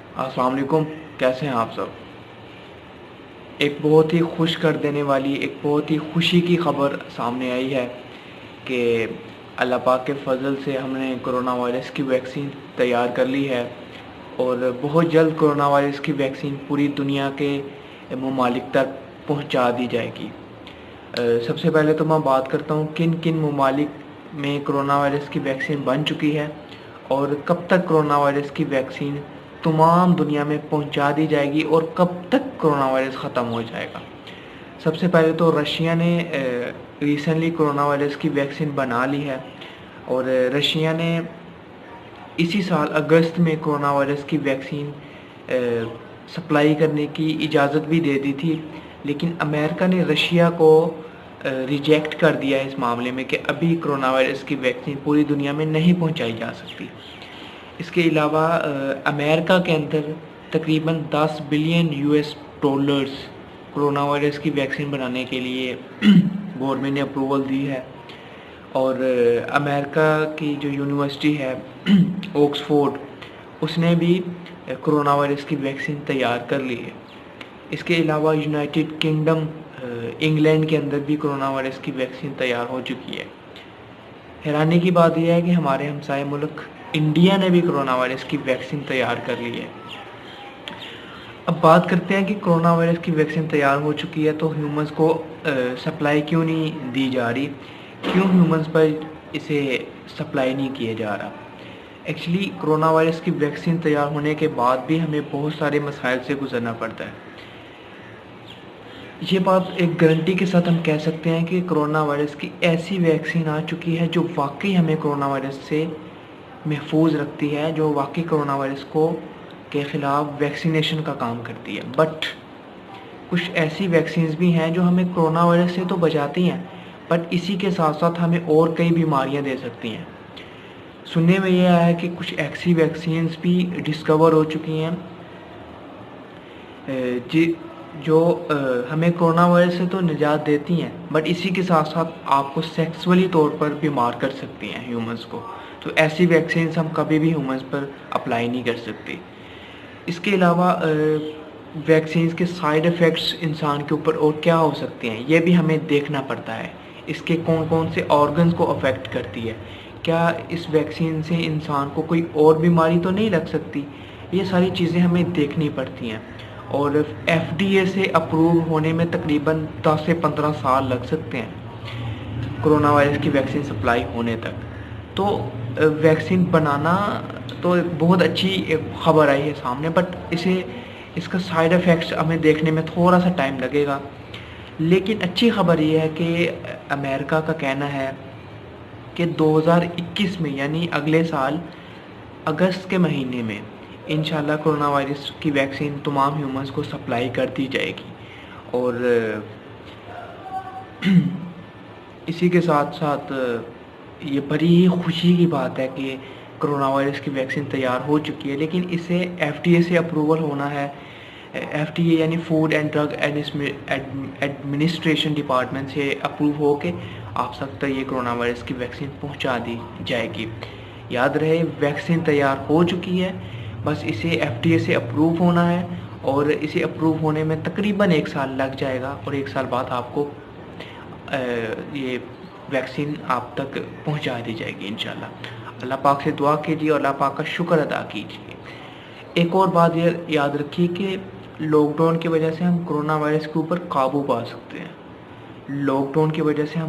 अस्सलाम वालेकुम। कैसे हैं आप सब? एक बहुत ही खुश कर देने वाली, एक बहुत ही खुशी की खबर सामने आई है कि अल्लाह पाक के फ़ज़ल से हमने कोरोना वायरस की वैक्सीन तैयार कर ली है और बहुत जल्द कोरोना वायरस की वैक्सीन पूरी दुनिया के ममालिक तक पहुंचा दी जाएगी। सबसे पहले तो मैं बात करता हूं किन किन ममालिक में कोरोना वायरस की वैक्सीन बन चुकी है और कब तक कोरोना वायरस की वैक्सीन तमाम दुनिया में पहुंचा दी जाएगी और कब तक कोरोना वायरस ख़त्म हो जाएगा। सबसे पहले तो रशिया ने रिसेंटली कोरोना वायरस की वैक्सीन बना ली है और रशिया ने इसी साल अगस्त में कोरोना वायरस की वैक्सीन सप्लाई करने की इजाज़त भी दे दी थी, लेकिन अमेरिका ने रशिया को रिजेक्ट कर दिया है इस मामले में कि अभी कोरोना वायरस की वैक्सीन पूरी दुनिया में नहीं पहुंचाई जा सकती। इसके अलावा अमेरिका के अंदर तकरीबन 10 billion US dollars corona virus की वैक्सीन बनाने के लिए गवर्नमेंट ने अप्रूवल दी है और अमेरिका की जो यूनिवर्सिटी है ऑक्सफोर्ड, उसने भी कोरोना वायरस की वैक्सीन तैयार कर ली है। इसके अलावा यूनाइटेड किंगडम इंग्लैंड के अंदर भी कोरोना वायरस की वैक्सीन तैयार हो चुकी है। हैरानी की बात यह है कि हमारे हमसाए मुल्क इंडिया ने भी कोरोना वायरस की वैक्सीन तैयार कर ली है। अब बात करते हैं कि कोरोना वायरस की वैक्सीन तैयार हो चुकी है तो ह्यूमंस को सप्लाई क्यों नहीं दी जा रही, क्यों ह्यूमंस पर इसे सप्लाई नहीं किया जा रहा। एक्चुअली कोरोना वायरस की वैक्सीन तैयार होने के बाद भी हमें बहुत सारे मसाइल से गुजरना पड़ता है। ये बात एक गारंटी के साथ हम कह सकते हैं कि कोरोना वायरस की ऐसी वैक्सीन आ चुकी है जो वाकई हमें कोरोना वायरस से महफूज रखती है, जो वाकई कोरोना वायरस को के ख़िलाफ़ वैक्सीनेशन का काम करती है। बट कुछ ऐसी वैक्सीन्स भी हैं जो हमें कोरोना वायरस से तो बचाती हैं, बट इसी के साथ साथ हमें और कई बीमारियां दे सकती हैं। सुनने में यह आया है कि कुछ ऐसी वैक्सीन्स भी डिस्कवर हो चुकी हैं जो हमें कोरोना वायरस से तो निजात देती हैं, बट इसी के साथ साथ आपको सेक्सुअली तौर पर बीमार कर सकती हैं ह्यूमंस को। तो ऐसी वैक्सीन्स हम कभी भी ह्यूमंस पर अप्लाई नहीं कर सकते। इसके अलावा वैक्सीन्स के साइड इफ़ेक्ट्स इंसान के ऊपर और क्या हो सकते हैं, ये भी हमें देखना पड़ता है। इसके कौन कौन से ऑर्गन्स को अफेक्ट करती है, क्या इस वैक्सीन से इंसान को कोई और बीमारी तो नहीं लग सकती, ये सारी चीज़ें हमें देखनी पड़ती हैं। और FDA से अप्रूव होने में तकरीबन 10 से 15 साल लग सकते हैं कोरोना वायरस की वैक्सीन सप्लाई होने तक। तो वैक्सीन बनाना तो बहुत अच्छी खबर आई है सामने, बट इसका साइड इफ़ेक्ट्स हमें देखने में थोड़ा सा टाइम लगेगा। लेकिन अच्छी खबर ये है कि अमेरिका का कहना है कि 2021 में यानी अगले साल अगस्त के महीने में इंशाल्लाह कोरोना वायरस की वैक्सीन तमाम ह्यूमंस को सप्लाई कर दी जाएगी। और इसी के साथ साथ ये बड़ी ही खुशी की बात है कि कोरोना वायरस की वैक्सीन तैयार हो चुकी है, लेकिन इसे FDA से अप्रूवल होना है। FDA यानी food and drug administration department से अप्रूव हो के आप तक ये कोरोना वायरस की वैक्सीन पहुंचा दी जाएगी। याद रहे, वैक्सीन तैयार हो चुकी है, बस इसे FDA से अप्रूव होना है और इसे अप्रूव होने में तकरीबन 1 साल लग जाएगा और 1 साल बाद आपको ये वैक्सीन आप तक पहुंचा दी जाएगी इंशाल्लाह। अल्लाह पाक से दुआ कीजिए और अल्लाह पाक का शुक्र अदा कीजिए। एक और बात ये याद रखिए कि लॉकडाउन की वजह से हम कोरोना वायरस के ऊपर काबू पा सकते हैं। लॉकडाउन की वजह से हम